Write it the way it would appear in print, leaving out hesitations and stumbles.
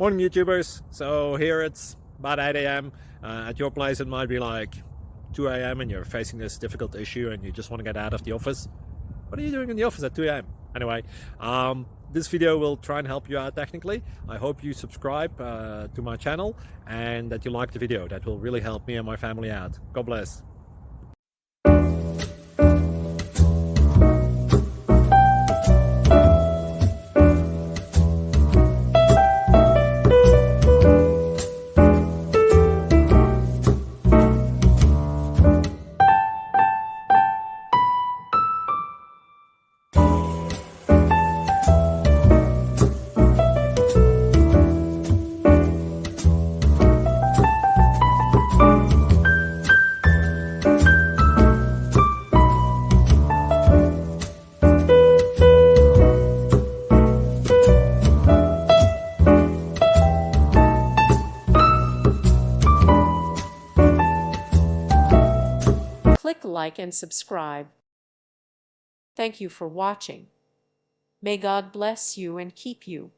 Morning YouTubers. So here it's about 8 a.m. At your place it might be like 2 a.m. and you're facing this difficult issue and you just want to get out of the office. What are you doing in the office at 2 a.m.? Anyway, this video will try and help you out technically. I hope you subscribe to my channel and that you like the video. That will really help me and my family out. God bless. Click like and subscribe. Thank you for watching. May God bless you and keep you.